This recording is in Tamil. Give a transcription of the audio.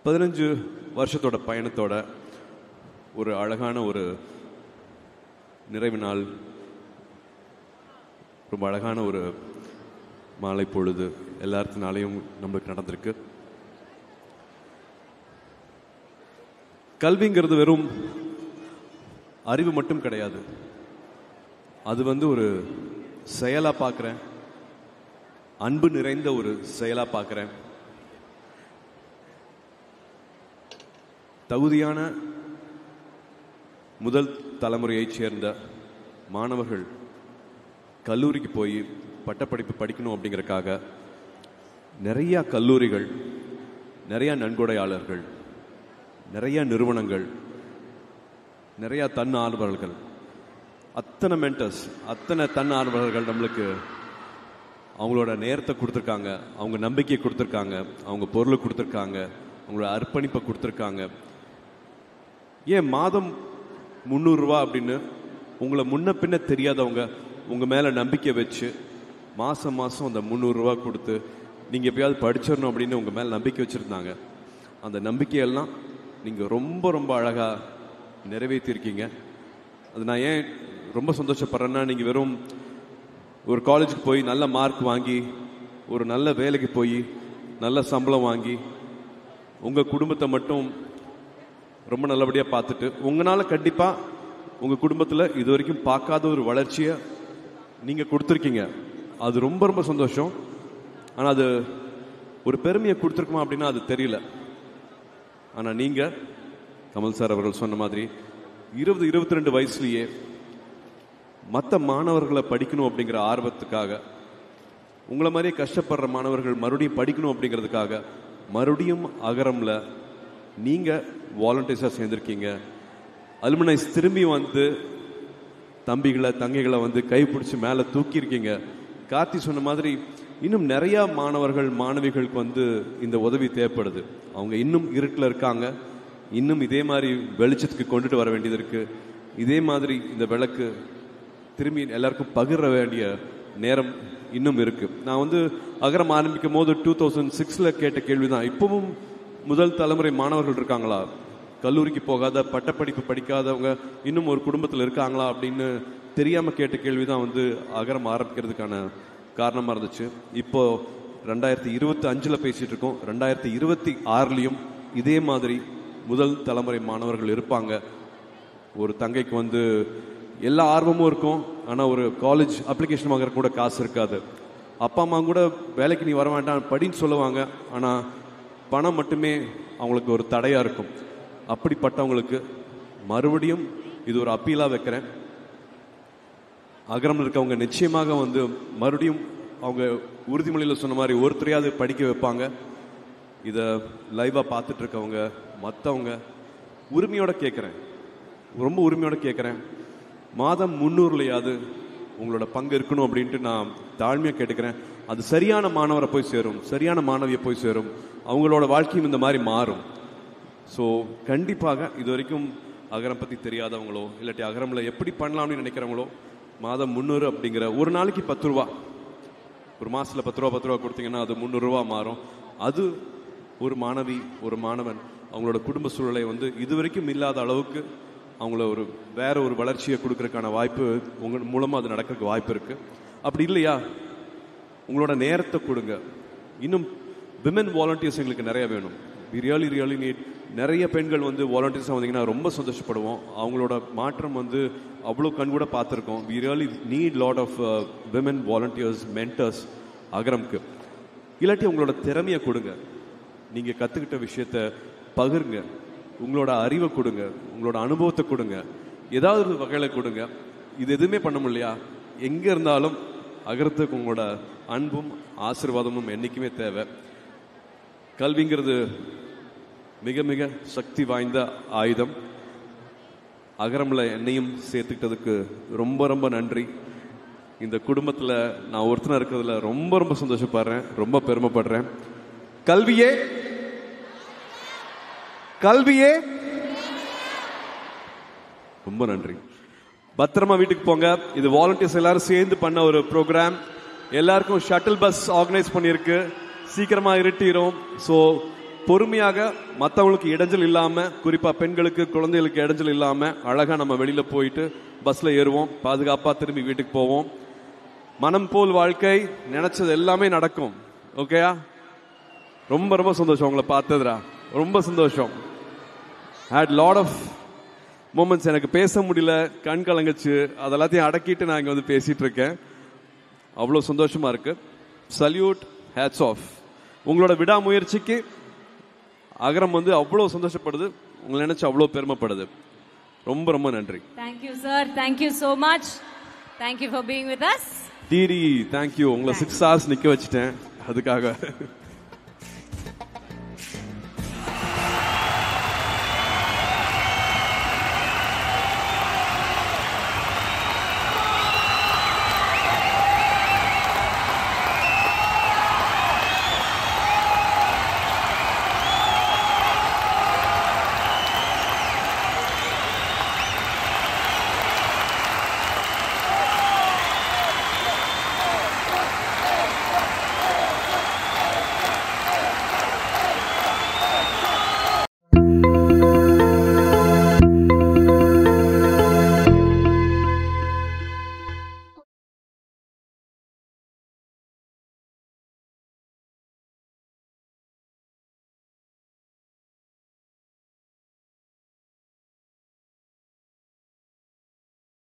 15 வருஷத்தோட பயணத்தோட ஒரு அழகான ஒரு நிறைவு நாள், ரொம்ப அழகான ஒரு மாலை பொழுது எல்லாத்தினாலையும் நம்மளுக்கு நடந்திருக்கு. கல்விங்கிறது வெறும் அறிவு மட்டும் கிடையாது. அது ஒரு செயலா பார்க்கிறேன், அன்பு நிறைந்த ஒரு செயலா பார்க்கிறேன். தகுதியான முதல் தலைமுறையைச் சேர்ந்த மாணவர்கள் கல்லூரிக்கு போய் பட்டப்படிப்பு படிக்கணும் அப்படிங்கறக்காக நிறைய கல்லூரிகள், நிறைய நன்கொடையாளர்கள், நிறைய நிறுவனங்கள், நிறைய தன்னார்வலர்கள், அத்தனை மென்டர்ஸ், அத்தனை தன்னார்வலர்கள் நம்மளுக்கு அவங்களோட நேரத்தை கொடுத்துருக்காங்க, அவங்க நம்பிக்கையை கொடுத்துருக்காங்க, அவங்க பொருளை கொடுத்துருக்காங்க, அவங்களோட அர்ப்பணிப்பை கொடுத்துருக்காங்க. ஏன் மாதம் 300 ரூபா அப்படின்னு உங்களை முன்ன பின்ன தெரியாதவங்க உங்க மேல நம்பிக்கை வச்சு மாசம் மாசம் அந்த 300 ரூபா கொடுத்து நீங்க எப்பயாவது படிச்சிடணும் அப்படின்னு உங்க மேல நம்பிக்கை வச்சிருந்தாங்க. அந்த நம்பிக்கையெல்லாம் நீங்க ரொம்ப ரொம்ப அழகா நிறைவேற்றிருக்கீங்க. அது நான் ஏன் ரொம்ப சந்தோஷப்படுறேன்னா, நீங்க வெறும் ஒரு காலேஜுக்கு போய் நல்ல மார்க் வாங்கி ஒரு நல்ல வேலைக்கு போய் நல்ல சம்பளம் வாங்கி உங்க குடும்பத்தை மட்டும் ரொம்ப நல்லபடியா பார்த்துட்டு உங்களால கண்டிப்பா உங்க குடும்பத்துல இது வரைக்கும் பார்க்காத ஒரு வளர்ச்சியை நீங்க கொடுத்துருக்கீங்க. அது ரொம்ப ரொம்ப சந்தோஷம். ஆனா அது ஒரு பெருமையை கொடுத்துருக்குமா அப்படின்னா அது தெரியல. ஆனா நீங்க கமல் சார் அவர்கள் சொன்ன மாதிரி 20-22 வயசுலயே மற்ற மாணவர்களை படிக்கணும் அப்படிங்கிற ஆர்வத்துக்காக, உங்களை மாதிரியே கஷ்டப்படுற மாணவர்கள் மறுபடியும் படிக்கணும் அப்படிங்கிறதுக்காக மறுபடியும் அகரம்ல நீங்க வாலண்டியர்ஸா சேர்ந்திருக்கீங்க. அலுமினைஸ் திரும்பி தம்பிகளை தங்கைகளை கைப்பிடிச்சு மேல தூக்கி இருக்கீங்க. கார்த்தி சொன்ன மாதிரி இன்னும் நிறைய மாணவர்கள் மாணவிகளுக்கு இந்த உதவி தேவைப்படுது. அவங்க இன்னும் இருட்டில் இருக்காங்க, இன்னும் இதே மாதிரி வெளிச்சத்துக்கு கொண்டுட்டு வர வேண்டியது இருக்கு. இதே மாதிரி இந்த விளக்கு திரும்பி எல்லாருக்கும் பகிர வேண்டிய நேரம் இன்னும் இருக்கு. நான் அகரம் ஆரம்பிக்கும் போது 2006 கேட்ட கேள்விதான், இப்பவும் முதல் தலைமுறை மாணவர்கள் இருக்காங்களா, கல்லூரிக்கு போகாத பட்டப்படிப்பு படிக்காதவங்க இன்னும் ஒரு குடும்பத்தில் இருக்காங்களா அப்படின்னு தெரியாம கேட்ட கேள்விதான் அகரம் ஆரம்பிக்கிறதுக்கான காரணமா இருந்துச்சு. இப்போ 2025 பேசிட்டு இருக்கோம். 2026 இதே மாதிரி முதல் தலைமுறை மாணவர்கள் இருப்பாங்க. ஒரு தங்கைக்கு எல்லா ஆர்வமும் இருக்கும், ஆனா ஒரு காலேஜ் அப்ளிகேஷன் வாங்குற கூட காசு இருக்காது. அப்பா அம்மா கூட வேலைக்கு நீ வர வேண்டாம் படின்னு சொல்லுவாங்க, ஆனா பணம் மட்டுமே அவங்களுக்கு ஒரு தடையா இருக்கும். அப்படிப்பட்டவங்களுக்கு மறுபடியும் இது ஒரு அப்பீலா வைக்கிறேன். அகரம் இருக்கவங்க நிச்சயமாக மறுபடியும் அவங்க உறுதிமொழியில சொன்ன மாதிரி ஒருத்தரையாவது படிக்க வைப்பாங்க. இத லைவா பார்த்துட்டு இருக்கவங்க மற்றவங்க உரிமையோட கேட்கிறேன், ரொம்ப உரிமையோட கேட்கிறேன், மாதம் 300லயாவது உங்களோட பங்கு இருக்கணும் அப்படின்ட்டு நான் தாழ்மையா கேட்டுக்கிறேன். அது சரியான மாணவரை போய் சேரும், சரியான மாணவியை போய் சேரும், அவங்களோட வாழ்க்கையும் இந்த மாதிரி மாறும். ஸோ கண்டிப்பாக இது வரைக்கும் அகரம் பத்தி தெரியாதவங்களோ இல்லாட்டி அகரம்ல எப்படி பண்ணலாம்னு நினைக்கிறவங்களோ மாதம் 300 அப்படிங்கிற ஒரு நாளைக்கு 10 ரூபா, ஒரு மாசத்துல 10 ரூபா கொடுத்தீங்கன்னா அது 300 ரூபா மாறும். அது ஒரு மாணவி ஒரு மாணவன் அவங்களோட குடும்ப சூழலை இது வரைக்கும் இல்லாத அளவுக்கு அவங்கள வேற ஒரு வளர்ச்சியை கொடுக்கறதுக்கான வாய்ப்பு உங்க மூலமா அது நடக்கிறதுக்கு வாய்ப்பு இருக்கு. அப்படி இல்லையா உங்களோட நேரத்தை கொடுங்க. இன்னும் விமன் வாலண்டியர்ஸ் எங்களுக்கு நிறைய வேணும். we really need நிறைய பெண்கள் வாலண்டியர்ஸா வந்தீங்கன்னா ரொம்ப சந்தோஷப்படுவோம். அவங்களோட மாற்றம் அவ்வளோ கண் கூட பார்த்துருக்கோம். we really need lot of women volunteers, mentors அகரம்க்கு. இல்லாட்டி உங்களோட திறமையை கொடுங்க, நீங்க கத்துக்கிட்ட விஷயத்த பகிருங்க, உங்களோட அறிவை கொடுங்க, உங்களோட அனுபவத்தை கொடுங்க, ஏதாவது ஒரு வகையில கொடுங்க. இது எதுவுமே பண்ண முடியலையா, எங்க இருந்தாலும் அகரத்துக்கு உங்களோட அன்பும் ஆசீர்வாதமும் என்னைக்குமே தேவை. கல்விங்கிறது மிக மிக சக்தி வாய்ந்த ஆயுதம். அகரம்ல என்னையும் சேர்த்துக்கிட்டதுக்கு ரொம்ப ரொம்ப நன்றி. இந்த குடும்பத்துல நான் ஒருத்தனா இருக்கிறதுல ரொம்ப ரொம்ப சந்தோஷப்படுறேன், ரொம்ப பெருமைப்படுறேன். கல்வியே கல்வியே ரொம்ப நன்றி. பத்திரமா வீட்டுக்கு போங்க. இது வாலண்டியர்ஸ் எல்லாரும் சேர்ந்து பண்ண ஒரு ப்ரோக்ராம். எல்லாருக்கும் ஷட்டில் பஸ் ஆர்கனைஸ் பண்ணியிருக்கு. சீக்கிரமா இருட்டிரும். ஸோ பொறுமையாக மற்றவங்களுக்கு இடைஞ்சல் இல்லாம, குறிப்பா பெண்களுக்கு குழந்தைகளுக்கு இடைஞ்சல் இல்லாம அழகா நம்ம வெளியில போயிட்டு பஸ்ல ஏறுவோம், பாதுகாப்பா திரும்பி வீட்டுக்கு போவோம். மனம் போல் வாழ்க்கை, நினைச்சது எல்லாமே நடக்கும். ஓகேயா? ரொம்ப ரொம்ப சந்தோஷம் உங்களை பார்த்ததுரா, ரொம்ப சந்தோஷம். had lot of moments. எனக்கு பேச முடியல, கண் கலங்குச்சு, அதெல்லாத்தையும் அடக்கிட்டு நான் இங்க வந்து பேசிட்டு இருக்கேன். அவ்வளோ சந்தோஷமா இருக்கு. Salute, hats off. உங்களோட விடாமுயற்சிக்கு அகரம் வந்து அவ்வளோ சந்தோஷப்படுது, உங்களை நினைச்சு அவ்வளோ பெருமைப்படுது. ரொம்ப ரொம்ப நன்றி. Thank you sir, thank you so much, thank you for being with us. DD, thank you. உங்களை 6 hours நிக்க வச்சுட்டேன் அதுக்காக.